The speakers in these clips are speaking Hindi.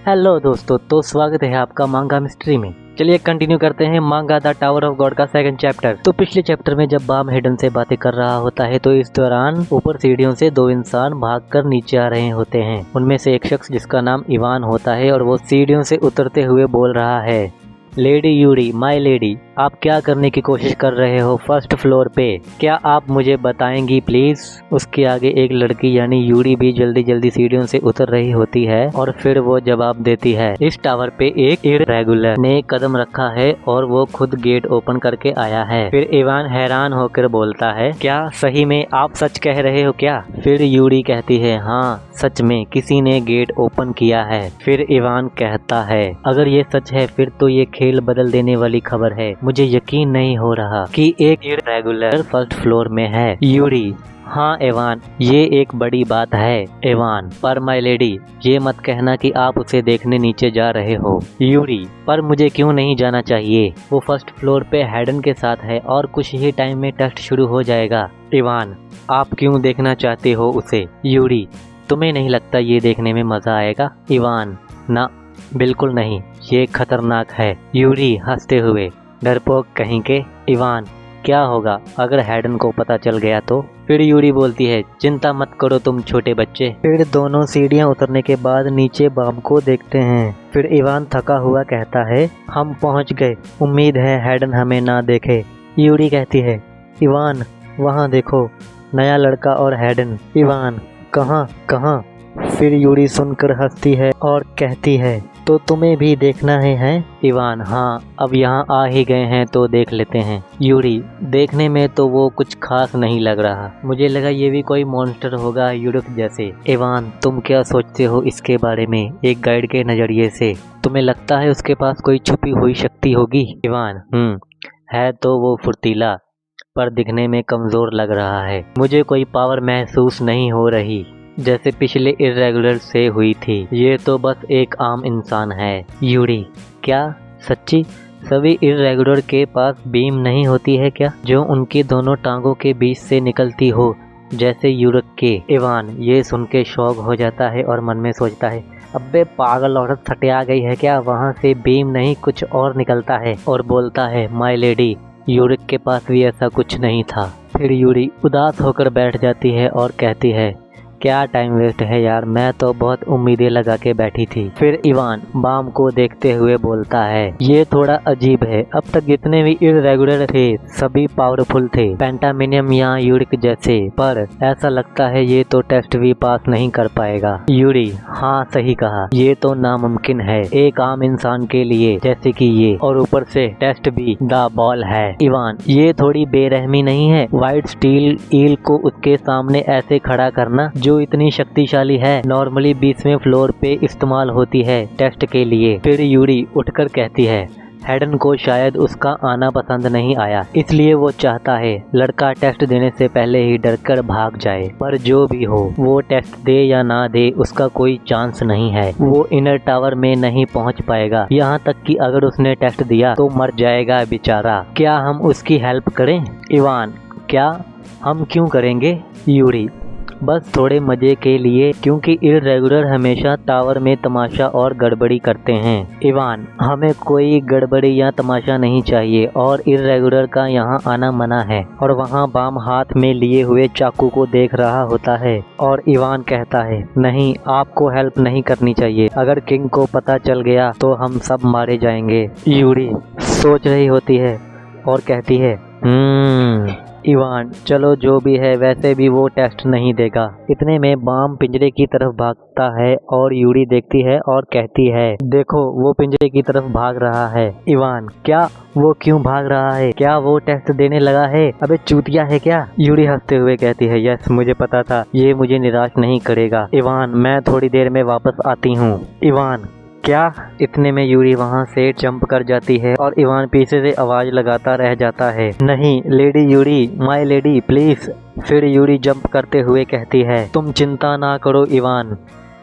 हेलो दोस्तों, तो स्वागत है आपका मांगा मिस्ट्री में। चलिए कंटिन्यू करते हैं मांगा द टावर ऑफ गॉड का सेकंड चैप्टर। तो पिछले चैप्टर में जब बाम हेडन से बातें कर रहा होता है तो इस दौरान ऊपर सीढ़ियों से दो इंसान भागकर नीचे आ रहे होते हैं। उनमें से एक शख्स जिसका नाम इवान होता है और वो सीढ़ियों से उतरते हुए बोल रहा है, लेडी यूरी, माय लेडी, आप क्या करने की कोशिश कर रहे हो फर्स्ट फ्लोर पे? क्या आप मुझे बताएंगी प्लीज? उसके आगे एक लड़की यानी यूरी भी जल्दी जल्दी सीढ़ियों से उतर रही होती है और फिर वो जवाब देती है, इस टावर पे एक इर्रेगुलर ने कदम रखा है और वो खुद गेट ओपन करके आया है। फिर इवान हैरान होकर बोलता है, क्या सही में आप सच कह रहे हो क्या? फिर यूरी कहती है, हाँ सच में किसी ने गेट ओपन किया है। फिर इवान कहता है, अगर ये सच है फिर तो ये खेल बदल देने वाली खबर है। मुझे यकीन नहीं हो रहा कि एक इर्रेगुलर फर्स्ट फ्लोर में है। यूरी, हाँ इवान, ये एक बड़ी बात है। इवान, पर माय लेडी, ये मत कहना कि आप उसे देखने नीचे जा रहे हो। यूरी, पर मुझे क्यों नहीं जाना चाहिए? वो फर्स्ट फ्लोर पे हेडन के साथ है और कुछ ही टाइम में टेस्ट शुरू हो जाएगा। इवान, आप क्यों देखना चाहते हो उसे? यूरी, तुम्हें नहीं लगता ये देखने में मजा आएगा? इवान, ना बिल्कुल नहीं, ये खतरनाक है। यूरी हंसते हुए, डरपोक कहीं के। इवान, क्या होगा अगर हेडन को पता चल गया तो? फिर यूरी बोलती है, चिंता मत करो तुम छोटे बच्चे। फिर दोनों सीढ़ियां उतरने के बाद नीचे बाम को देखते हैं। फिर इवान थका हुआ कहता है, हम पहुंच गए, उम्मीद है हेडन हमें ना देखे। यूरी कहती है, इवान वहाँ देखो, नया लड़का और हेडन। इवान, कहाँ कहाँ? फिर यूरी सुनकर हंसती है और कहती है, तो तुम्हें भी देखना है? इवान, हाँ अब यहाँ आ ही गए हैं तो देख लेते हैं। यूरी, देखने में तो वो कुछ खास नहीं लग रहा, मुझे लगा ये भी कोई मॉन्स्टर होगा यूडक जैसे। इवान, तुम क्या सोचते हो इसके बारे में एक गाइड के नजरिए से? तुम्हें लगता है उसके पास कोई छुपी हुई शक्ति होगी? इवान, है तो वो फुर्तीला पर दिखने में कमजोर लग रहा है। मुझे कोई पावर महसूस नहीं हो रही जैसे पिछले इर्रेगुलर से हुई थी। ये तो बस एक आम इंसान है। यूरी, क्या सच्ची सभी इर्रेगुलर के पास बीम नहीं होती है क्या, जो उनकी दोनों टांगों के बीच से निकलती हो जैसे यूरक के? इवान ये सुन के शौक हो जाता है और मन में सोचता है, अबे पागल औरत थटिया गई है क्या? वहाँ से बीम नहीं कुछ और निकलता है। और बोलता है, माय लेडी, यूरिक के पास भी ऐसा कुछ नहीं था। फिर यूरी उदास होकर बैठ जाती है और कहती है, क्या टाइम वेस्ट है यार, मैं तो बहुत उम्मीदें लगा के बैठी थी। फिर इवान बाम को देखते हुए बोलता है, ये थोड़ा अजीब है, अब तक जितने भी इर्रेगुलर थे सभी पावरफुल थे, पेंटामिनियम या यूरिक जैसे, पर ऐसा लगता है ये तो टेस्ट भी पास नहीं कर पाएगा। यूरी, हाँ सही कहा, ये तो नामुमकिन है एक आम इंसान के लिए जैसे कि ये, और ऊपर से टेस्ट भी द बॉल है। इवान, ये थोड़ी बेरहमी नहीं है व्हाइट स्टील ईल को उसके सामने ऐसे खड़ा करना जो इतनी शक्तिशाली है, नॉर्मली 20वें फ्लोर पे इस्तेमाल होती है टेस्ट के लिए। फिर यूरी उठकर कहती है, हेडन को शायद उसका आना पसंद नहीं आया, इसलिए वो चाहता है लड़का टेस्ट देने से पहले ही डरकर भाग जाए। पर जो भी हो, वो टेस्ट दे या ना दे उसका कोई चांस नहीं है। वो इनर टावर में नहीं पहुंच पाएगा, यहाँ तक कि अगर उसने टेस्ट दिया तो मर जाएगा बेचारा। क्या हम उसकी हेल्प करें? इवान, क्या हम क्यों करेंगे? यूरी, बस थोड़े मजे के लिए, क्योंकि इर्रेगुलर हमेशा टावर में तमाशा और गड़बड़ी करते हैं। इवान, हमें कोई गड़बड़ी या तमाशा नहीं चाहिए और इर्रेगुलर का यहाँ आना मना है। और वहाँ बाम हाथ में लिए हुए चाकू को देख रहा होता है और इवान कहता है, नहीं आपको हेल्प नहीं करनी चाहिए, अगर किंग को पता चल गया तो हम सब मारे जाएंगे। यूरी सोच रही होती है और कहती है, इवान, चलो जो भी है, वैसे भी वो टेस्ट नहीं देगा। इतने में बाम पिंजरे की तरफ भागता है और यूरी देखती है और कहती है, देखो वो पिंजरे की तरफ भाग रहा है। इवान, क्या वो क्यों भाग रहा है? क्या वो टेस्ट देने लगा है? अबे चूतिया है क्या? यूरी हंसते हुए कहती है, यस मुझे पता था, ये मुझे निराश नहीं करेगा। इवान, मैं थोड़ी देर में वापस आती हूँ। इवान, क्या? इतने में यूरी वहाँ से जंप कर जाती है और इवान पीछे से आवाज लगाता रह जाता है, नहीं lady Yuri, my lady please. फिर यूरी जंप करते हुए कहती है, तुम चिंता ना करो इवान।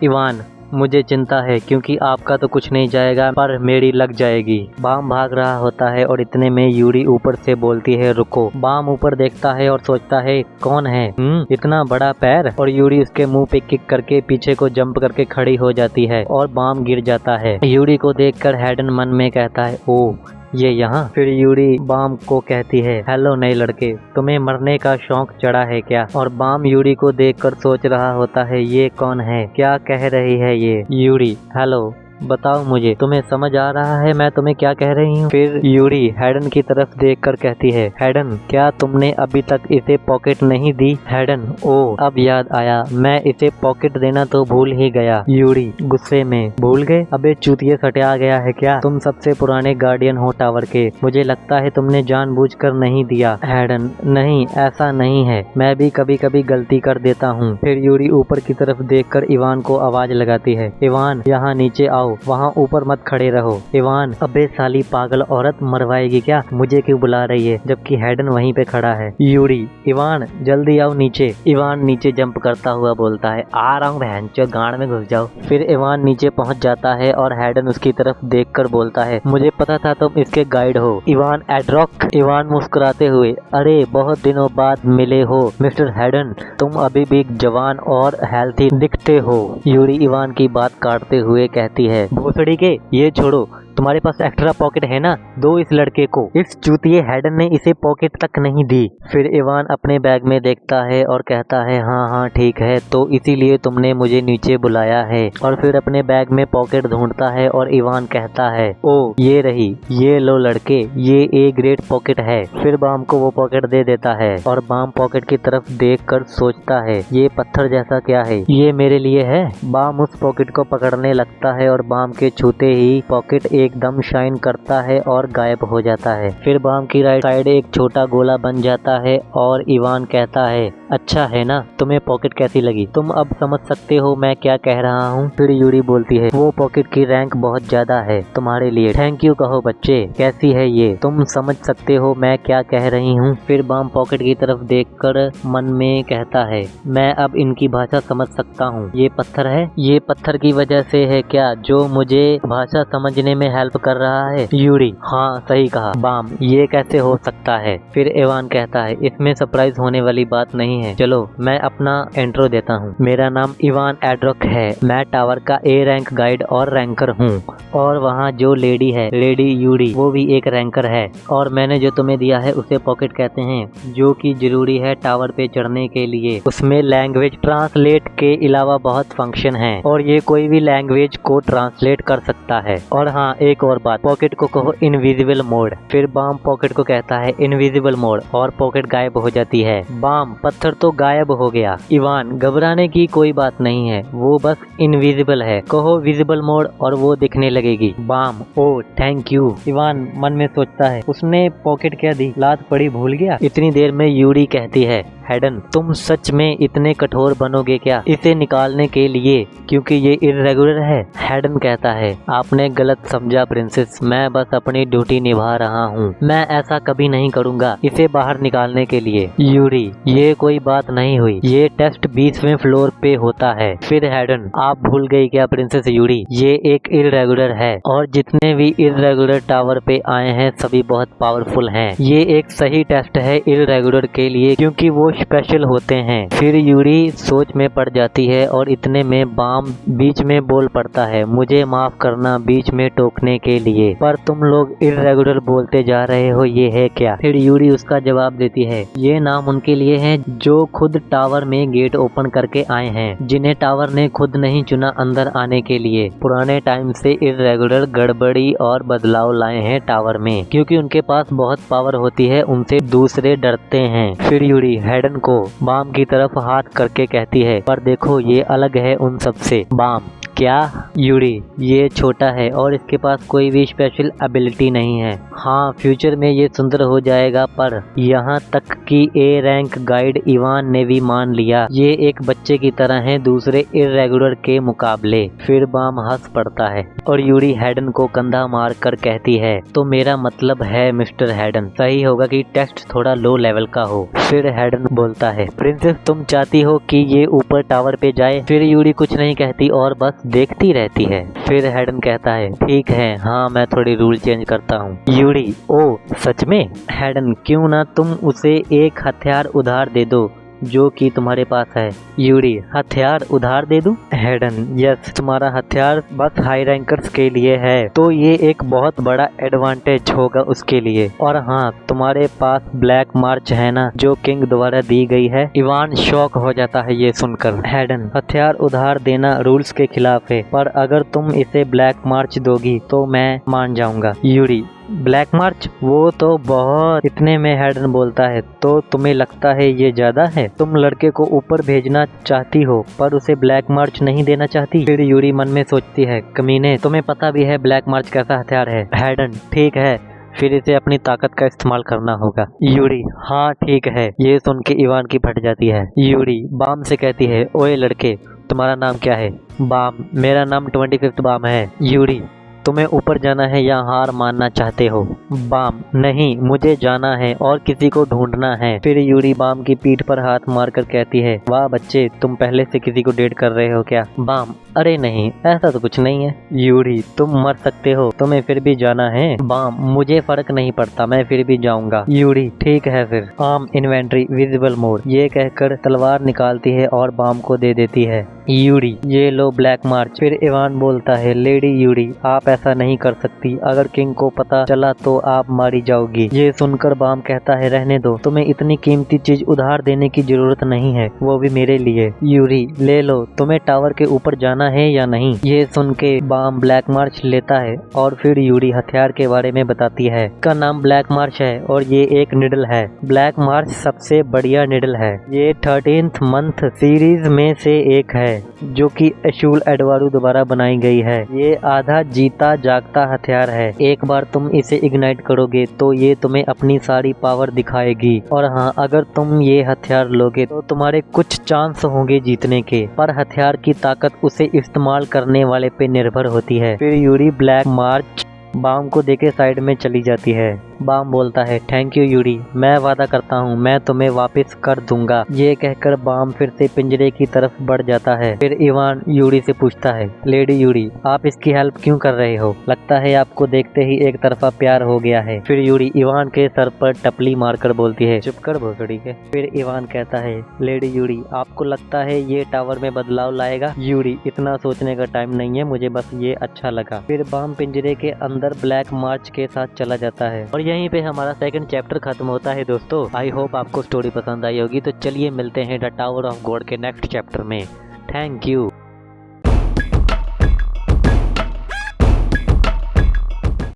इवान, मुझे चिंता है क्योंकि आपका तो कुछ नहीं जाएगा पर मेरी लग जाएगी। बाम भाग रहा होता है और इतने में यूरी ऊपर से बोलती है रुको। बाम ऊपर देखता है और सोचता है कौन है, इतना बड़ा पैर, और यूरी उसके मुंह पे किक करके पीछे को जंप करके खड़ी हो जाती है और बाम गिर जाता है। यूरी को देखकर हैडन मन में कहता है ओ ये यहाँ। फिर यूरी बाम को कहती है हेलो नए लड़के, तुम्हें मरने का शौक चढ़ा है क्या? और बाम यूरी को देखकर सोच रहा होता है ये कौन है, क्या कह रही है ये। यूरी हेलो बताओ मुझे, तुम्हें समझ आ रहा है मैं तुम्हें क्या कह रही हूँ? फिर यूरी हैडन की तरफ देखकर कहती है हैडन क्या तुमने अभी तक इसे पॉकेट नहीं दी? हैडन ओ अब याद आया, मैं इसे पॉकेट देना तो भूल ही गया। यूरी गुस्से में भूल गए? अबे चूतिए सटिया गया है क्या? तुम सबसे पुराने गार्डियन हो टावर के, मुझे लगता है तुमने जानबूझकर नहीं दिया। हैडन नहीं ऐसा नहीं है, मैं भी कभी कभी गलती कर देता हूँ। फिर यूरी ऊपर की तरफ देखकर इवान को आवाज लगाती है इवान यहाँ नीचे आओ, वहाँ ऊपर मत खड़े रहो। इवान अबे साली पागल औरत मरवाएगी क्या? मुझे क्यों बुला रही है जबकि हैडन वहीं पे खड़ा है। यूरी इवान जल्दी आओ नीचे। इवान नीचे जंप करता हुआ बोलता है आ रहा हूँ भैंचो, गांड में घुस जाओ। फिर इवान नीचे पहुँच जाता है और हैडन उसकी तरफ देखकर बोलता है मुझे पता था तुम इसके गाइड हो इवान एड्रॉक। इवान मुस्कुराते हुए अरे बहुत दिनों बाद मिले हो मिस्टर हैडन, तुम अभी भी जवान और हेल्थी दिखते हो। यूरी इवान की बात काटते हुए कहती है भोसड़ी के ये छोड़ो, तुम्हारे पास एक्स्ट्रा पॉकेट है ना, दो इस लड़के को। इस चूतिए हैडन ने इसे पॉकेट तक नहीं दी। फिर इवान अपने बैग में देखता है और कहता है हाँ हाँ ठीक है, तो इसीलिए तुमने मुझे नीचे बुलाया है। और फिर अपने बैग में पॉकेट ढूंढता है और इवान कहता है ओ ये रही, ये लो लड़के, ये ए ग्रेट पॉकेट है। फिर बाम को वो पॉकेट दे देता है और बाम पॉकेट की तरफ देख कर सोचता है ये पत्थर जैसा क्या है, ये मेरे लिए है। बाम उस पॉकेट को पकड़ने लगता है और बाम के छूते ही पॉकेट एकदम शाइन करता है और गायब हो जाता है। फिर बाम की राइट साइड एक छोटा गोला बन जाता है और इवान कहता है अच्छा है ना, तुम्हें पॉकेट कैसी लगी? तुम अब समझ सकते हो मैं क्या कह रहा हूँ? फिर यूरी बोलती है वो पॉकेट की रैंक बहुत ज्यादा है तुम्हारे लिए, थैंक यू कहो बच्चे। कैसी है ये, तुम समझ सकते हो मैं क्या कह रही हूँ? फिर बाम पॉकेट की तरफ देखकर मन में कहता है मैं अब इनकी भाषा समझ सकता हूँ। ये पत्थर है, ये पत्थर की वजह से है क्या जो मुझे भाषा समझने में हेल्प कर रहा है? यूरी हाँ सही कहा। बाम ये कैसे हो सकता है? फिर इवान कहता है इसमें सरप्राइज होने वाली बात नहीं है, चलो मैं अपना इंट्रो देता हूँ। मेरा नाम इवान एड्रॉक है, मैं टावर का ए रैंक गाइड और रैंकर हूँ। और वहाँ जो लेडी है लेडी यूरी वो भी एक रैंकर है। और मैंने जो तुम्हें दिया है उसे पॉकेट कहते हैं, जो कि जरूरी है टावर पे चढ़ने के लिए। उसमें लैंग्वेज ट्रांसलेट के अलावा बहुत फंक्शन है और ये कोई भी लैंग्वेज को ट्रांसलेट कर सकता है। और हाँ एक और बात, पॉकेट को कहो इनविजिबल मोड। फिर बाम पॉकेट को कहता है इनविजिबल मोड और पॉकेट गायब हो जाती है। बाम पत्थर तो गायब हो गया। इवान घबराने की कोई बात नहीं है, वो बस इनविजिबल है, कहो विजिबल मोड और वो दिखने लगेगी। बाम ओ थैंक यू। इवान मन में सोचता है उसने पॉकेट क्या दी, लात पड़ी भूल गया। इतनी देर में यूरी कहती है हैडन तुम सच में इतने कठोर बनोगे क्या इसे निकालने के लिए, क्योंकि ये इर्रेगुलर है? हैडन कहता है आपने गलत समझा प्रिंसेस, मैं बस अपनी ड्यूटी निभा रहा हूँ, मैं ऐसा कभी नहीं करूँगा इसे बाहर निकालने के लिए। यूरी ये कोई बात नहीं हुई, ये टेस्ट 20वें फ्लोर पे होता है। फिर हैडन आप भूल गई क्या प्रिंसेस यूरी, ये एक इर्रेगुलर है और जितने भी इर्रेगुलर टावर पे आए हैं सभी बहुत पावरफुल हैं। ये एक सही टेस्ट है इर्रेगुलर के लिए क्योंकि वो स्पेशल होते हैं। फिर यूरी सोच में पड़ जाती है और इतने में बाम बीच में बोल पड़ता है मुझे माफ करना बीच में टोकने के लिए, पर तुम लोग इर्रेगुलर बोलते जा रहे हो, ये है क्या? फिर यूरी उसका जवाब देती है ये नाम उनके लिए है जो खुद टावर में गेट ओपन करके आए हैं, जिन्हें टावर ने खुद नहीं चुना अंदर आने के लिए। पुराने टाइम से इर्रेगुलर गड़बड़ी और बदलाव लाए हैं टावर में, क्योंकि उनके पास बहुत पावर होती है, उनसे दूसरे डरते हैं। फिर यूरी हैडन को बाम की तरफ हाथ करके कहती है पर देखो ये अलग है उन सब से। बाम क्या? यूरी ये छोटा है और इसके पास कोई भी स्पेशल एबिलिटी नहीं है। हाँ फ्यूचर में ये सुंदर हो जाएगा, पर यहाँ तक कि ए रैंक गाइड इवान ने भी मान लिया ये एक बच्चे की तरह है दूसरे इर्रेगुलर के मुकाबले। फिर बाम हंस पड़ता है और यूरी हैडन को कंधा मार कर कहती है तो मेरा मतलब है मिस्टर हैडन सही होगा कि टेस्ट थोड़ा लो लेवल का हो। फिर हैडन बोलता है प्रिंसेस तुम चाहती हो कि ये ऊपर टावर पे जाए? फिर यूरी कुछ नहीं कहती और बस देखती रहती है। फिर हेडन कहता है ठीक है, हाँ मैं थोड़ी रूल चेंज करता हूँ। यूरी, ओ सच में? हेडन, क्यों ना तुम उसे एक हथियार उधार दे दो जो कि तुम्हारे पास है। यूरी, हथियार उधार दे दूं? हेडन, यस, तुम्हारा हथियार बस हाई रैंकर्स के लिए है, तो ये एक बहुत बड़ा एडवांटेज होगा उसके लिए। और हाँ, तुम्हारे पास ब्लैक मार्च है ना, जो किंग द्वारा दी गई है। इवान शॉक हो जाता है ये सुनकर। हेडन, हथियार उधार देना रूल्स के खिलाफ है, पर अगर तुम इसे ब्लैक मार्च दोगी तो मैं मान जाऊंगा। यूरी, ब्लैक मार्च? वो तो बहुत। इतने में हेडन बोलता है, तो तुम्हें लगता है ये ज्यादा है? तुम लड़के को ऊपर भेजना चाहती हो पर उसे ब्लैक मार्च नहीं देना चाहती? फिर यूरी मन में सोचती है, कमीने, तुम्हें पता भी है ब्लैक मार्च कैसा हथियार है। हेडन, ठीक है, फिर इसे अपनी ताकत का इस्तेमाल करना होगा। यूरी, हाँ ठीक है। ये सुन के इवान की फट जाती है। यूरी बाम से कहती है, ओए लड़के, तुम्हारा नाम क्या है? बाम, मेरा नाम 25th बाम है। यूरी, तुम्हें ऊपर जाना है या हार मानना चाहते हो? बाम, नहीं, मुझे जाना है और किसी को ढूंढना है। फिर यूरी बाम की पीठ पर हाथ मारकर कहती है, वाह बच्चे, तुम पहले से किसी को डेट कर रहे हो क्या? बाम, अरे नहीं, ऐसा तो कुछ नहीं है। यूरी, तुम मर सकते हो, तुम्हें फिर भी जाना है? बाम, मुझे फर्क नहीं पड़ता, मैं फिर भी जाऊंगा। यूरी, ठीक है फिर। आर्म इन्वेंट्री विजिबल मोड, ये कहकर तलवार निकालती है और बाम को दे देती है। यूरी, ये लो ब्लैक मार्च। फिर इवान बोलता है, लेडी यूरी, आप ऐसा नहीं कर सकती, अगर किंग को पता चला तो आप मारी जाओगी। ये सुनकर बाम कहता है, रहने दो, तुम्हें इतनी कीमती चीज उधार देने की जरूरत नहीं है, वो भी मेरे लिए। यूरी, ले लो, तुम्हें टावर के ऊपर जाना है या नहीं? ये सुन के बाम ब्लैक मार्च लेता है और फिर यूरी हथियार के बारे में बताती है। इसका नाम ब्लैक मार्च है और ये एक निडल है। ब्लैक मार्च सबसे बढ़िया निडल है। ये 13th मंथ सीरीज में से एक है जो कि एशूल एडवारू द्वारा बनाई गई है। ये आधा जीता जागता हथियार है। एक बार तुम इसे इग्नाइट करोगे तो ये तुम्हें अपनी सारी पावर दिखाएगी। और हाँ, अगर तुम ये हथियार लोगे तो तुम्हारे कुछ चांस होंगे जीतने के, पर हथियार की ताकत उसे इस्तेमाल करने वाले पे निर्भर होती है। फिर यूरी ब्लैक मार्च बाम को देके साइड में चली जाती है। बाम बोलता है, थैंक यू यूरी, मैं वादा करता हूँ मैं तुम्हें वापस कर दूंगा। ये कहकर बाम फिर से पिंजरे की तरफ बढ़ जाता है। फिर इवान यूरी से पूछता है, लेडी यूरी, आप इसकी हेल्प क्यों कर रहे हो? लगता है आपको देखते ही एक तरफा प्यार हो गया है। फिर यूरी इवान के सर पर टपली मारकर बोलती है, चुप कर भोसड़ी के। फिर इवान कहता है, लेडी यूरी, आपको लगता है ये टावर में बदलाव लाएगा? यूरी, इतना सोचने का टाइम नहीं है, मुझे बस ये अच्छा लगा। फिर बाम पिंजरे के अंदर ब्लैक मार्च के साथ चला जाता है और यहीं पे हमारा सेकंड चैप्टर खत्म होता है। दोस्तों, आई होप आपको स्टोरी पसंद आई होगी। तो चलिए मिलते हैं द टावर ऑफ गॉड के नेक्स्ट चैप्टर में। Thank you.